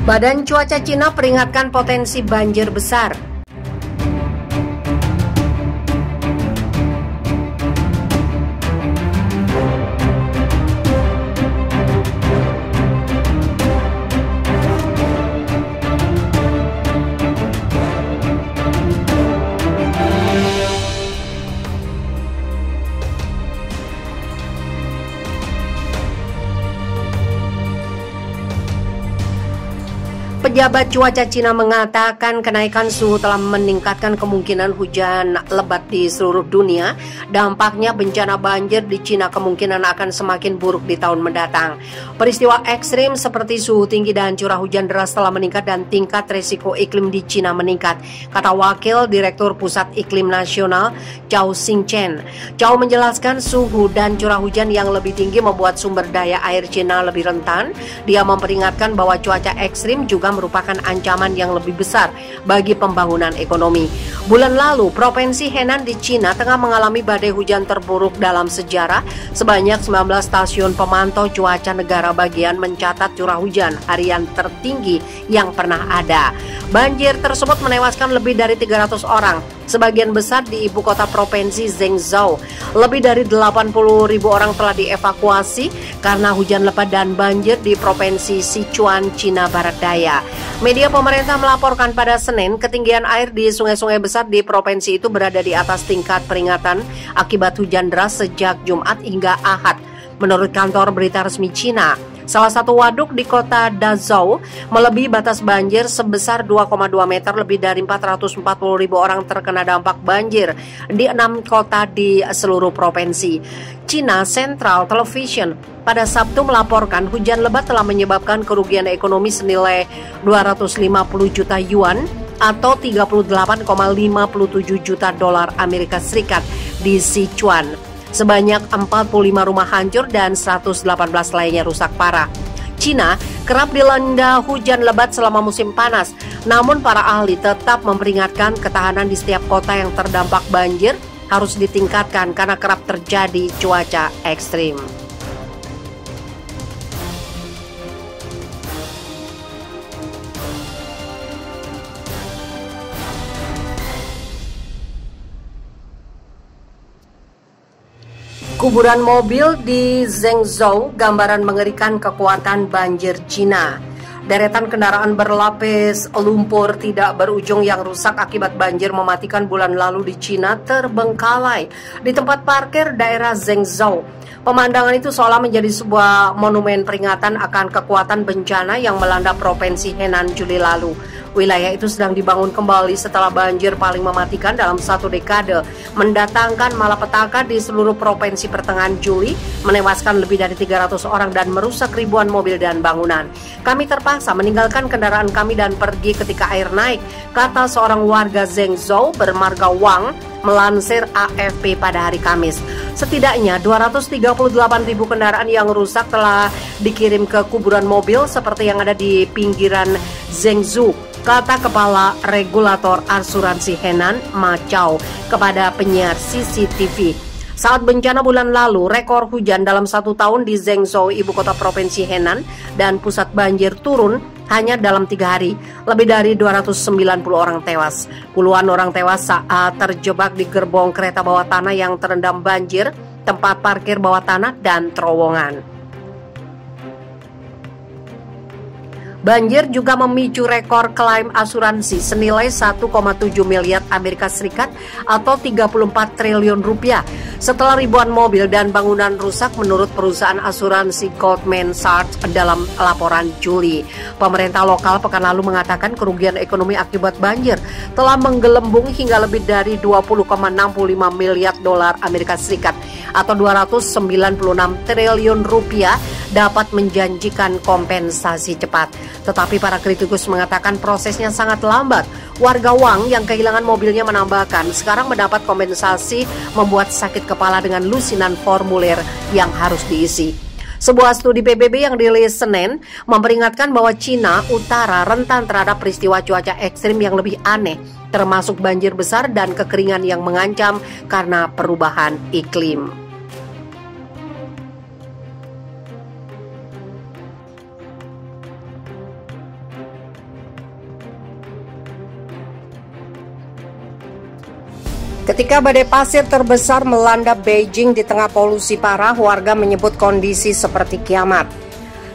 Badan Cuaca Cina peringatkan potensi banjir besar. Pejabat cuaca Cina mengatakan kenaikan suhu telah meningkatkan kemungkinan hujan lebat di seluruh dunia. Dampaknya bencana banjir di Cina kemungkinan akan semakin buruk di tahun mendatang. Peristiwa ekstrim seperti suhu tinggi dan curah hujan deras telah meningkat dan tingkat risiko iklim di Cina meningkat, kata Wakil Direktur Pusat Iklim Nasional Zhao Xingchen. Zhao menjelaskan suhu dan curah hujan yang lebih tinggi membuat sumber daya air Cina lebih rentan. Dia memperingatkan bahwa cuaca ekstrim juga merupakan ancaman yang lebih besar bagi pembangunan ekonomi. Bulan lalu, Provinsi Henan di Cina tengah mengalami badai hujan terburuk dalam sejarah. Sebanyak 19 stasiun pemantau cuaca negara bagian mencatat curah hujan harian tertinggi yang pernah ada. Banjir tersebut menewaskan lebih dari 300 orang, sebagian besar di ibu kota provinsi Zhengzhou. Lebih dari 80.000 orang telah dievakuasi karena hujan lebat dan banjir di provinsi Sichuan, Cina Barat Daya. Media pemerintah melaporkan pada Senin ketinggian air di sungai-sungai besar di provinsi itu berada di atas tingkat peringatan akibat hujan deras sejak Jumat hingga Ahad. Menurut kantor berita resmi Cina, salah satu waduk di kota Dazhou melebihi batas banjir sebesar 2,2 meter. Lebih dari 440.000 orang terkena dampak banjir di 6 kota di seluruh provinsi. China Central Television pada Sabtu melaporkan hujan lebat telah menyebabkan kerugian ekonomi senilai 250 juta yuan atau 38,57 juta dolar Amerika Serikat di Sichuan. Sebanyak 45 rumah hancur dan 118 lainnya rusak parah. Cina kerap dilanda hujan lebat selama musim panas, namun para ahli tetap memperingatkan ketahanan di setiap kota yang terdampak banjir harus ditingkatkan karena kerap terjadi cuaca ekstrim. Kuburan mobil di Zhengzhou, gambaran mengerikan kekuatan banjir Cina. Deretan kendaraan berlapis lumpur tidak berujung yang rusak akibat banjir mematikan bulan lalu di Cina terbengkalai di tempat parkir daerah Zhengzhou. Pemandangan itu seolah menjadi sebuah monumen peringatan akan kekuatan bencana yang melanda provinsi Henan Juli lalu. Wilayah itu sedang dibangun kembali setelah banjir paling mematikan dalam 1 dekade, mendatangkan malapetaka di seluruh provinsi pertengahan Juli, menewaskan lebih dari 300 orang dan merusak ribuan mobil dan bangunan. Kami terpaksa meninggalkan kendaraan kami dan pergi ketika air naik, kata seorang warga Zhengzhou bermarga Wang, melansir AFP pada hari Kamis. Setidaknya 238.000 kendaraan yang rusak telah dikirim ke kuburan mobil seperti yang ada di pinggiran Zhengzhou, kata Kepala Regulator Asuransi Henan, Ma Chao, kepada penyiar CCTV. Saat bencana bulan lalu, rekor hujan dalam 1 tahun di Zhengzhou, ibu kota provinsi Henan, dan pusat banjir turun hanya dalam 3 hari. Lebih dari 290 orang tewas. Puluhan orang tewas saat terjebak di gerbong kereta bawah tanah yang terendam banjir, tempat parkir bawah tanah, dan terowongan. Banjir juga memicu rekor klaim asuransi senilai 1,7 miliar Amerika Serikat atau 34 triliun rupiah setelah ribuan mobil dan bangunan rusak menurut perusahaan asuransi Goldman Sachs dalam laporan Juli. Pemerintah lokal pekan lalu mengatakan kerugian ekonomi akibat banjir telah menggelembung hingga lebih dari 20,65 miliar dolar Amerika Serikat atau 296 triliun rupiah dapat menjanjikan kompensasi cepat. Tetapi para kritikus mengatakan prosesnya sangat lambat. Warga Wang yang kehilangan mobilnya menambahkan sekarang mendapat kompensasi membuat sakit kepala dengan lusinan formulir yang harus diisi. Sebuah studi PBB yang dirilis Senin memperingatkan bahwa Cina Utara rentan terhadap peristiwa cuaca ekstrim yang lebih aneh, termasuk banjir besar dan kekeringan yang mengancam karena perubahan iklim. Ketika badai pasir terbesar melanda Beijing di tengah polusi parah, warga menyebut kondisi seperti kiamat.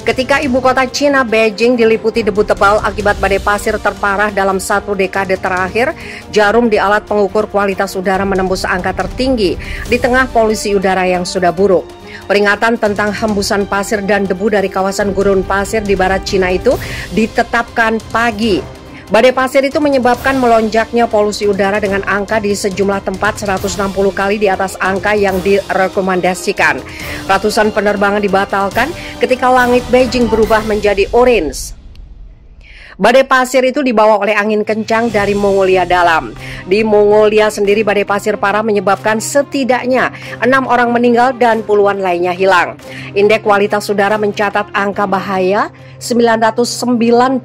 Ketika ibu kota Cina, Beijing, diliputi debu tebal akibat badai pasir terparah dalam 1 dekade terakhir, jarum di alat pengukur kualitas udara menembus angka tertinggi di tengah polusi udara yang sudah buruk. Peringatan tentang hembusan pasir dan debu dari kawasan gurun pasir di barat Cina itu ditetapkan pagi. Badai pasir itu menyebabkan melonjaknya polusi udara dengan angka di sejumlah tempat 160 kali di atas angka yang direkomendasikan. Ratusan penerbangan dibatalkan ketika langit Beijing berubah menjadi orange. Badai pasir itu dibawa oleh angin kencang dari Mongolia Dalam. Di Mongolia sendiri, badai pasir parah menyebabkan setidaknya 6 orang meninggal dan puluhan lainnya hilang. Indeks kualitas udara mencatat angka bahaya 999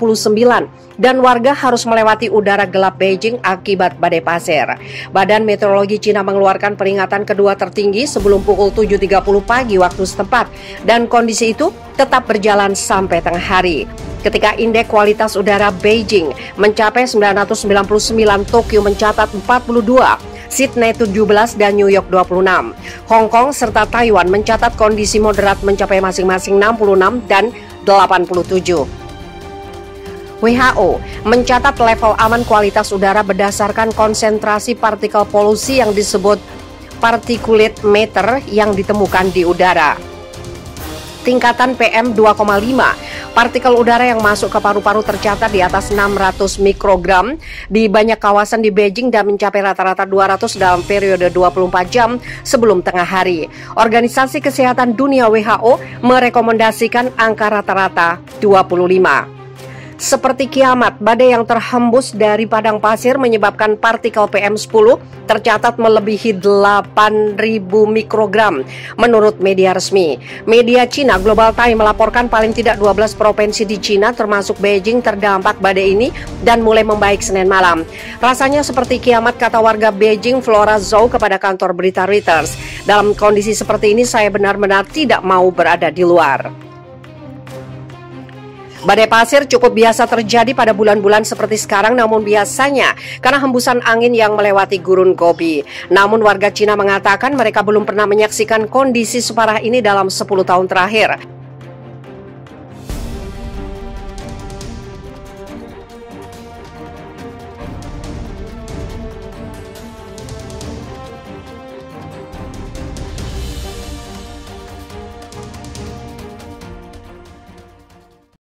dan warga harus melewati udara gelap Beijing akibat badai pasir. Badan Meteorologi Cina mengeluarkan peringatan kedua tertinggi sebelum pukul 7.30 pagi waktu setempat, dan kondisi itu tetap berjalan sampai tengah hari. Ketika indeks kualitas udara Beijing mencapai 999, Tokyo mencatat 42, Sydney 17 dan New York 26. Hong Kong serta Taiwan mencatat kondisi moderat mencapai masing-masing 66 dan 87. WHO mencatat level aman kualitas udara berdasarkan konsentrasi partikel polusi yang disebut particulate matter yang ditemukan di udara. Tingkatan PM 2,5 partikel udara yang masuk ke paru-paru tercatat di atas 600 mikrogram di banyak kawasan di Beijing dan mencapai rata-rata 200 dalam periode 24 jam sebelum tengah hari. Organisasi Kesehatan Dunia WHO merekomendasikan angka rata-rata 25. Seperti kiamat, badai yang terhembus dari padang pasir menyebabkan partikel PM10 tercatat melebihi 8.000 mikrogram menurut media resmi. Media Cina Global Times melaporkan paling tidak 12 provinsi di Cina termasuk Beijing terdampak badai ini dan mulai membaik Senin malam. Rasanya seperti kiamat, kata warga Beijing Flora Zhou kepada kantor berita Reuters. Dalam kondisi seperti ini saya benar-benar tidak mau berada di luar. Badai pasir cukup biasa terjadi pada bulan-bulan seperti sekarang, namun biasanya karena hembusan angin yang melewati gurun Gobi. Namun warga Cina mengatakan mereka belum pernah menyaksikan kondisi separah ini dalam 10 tahun terakhir.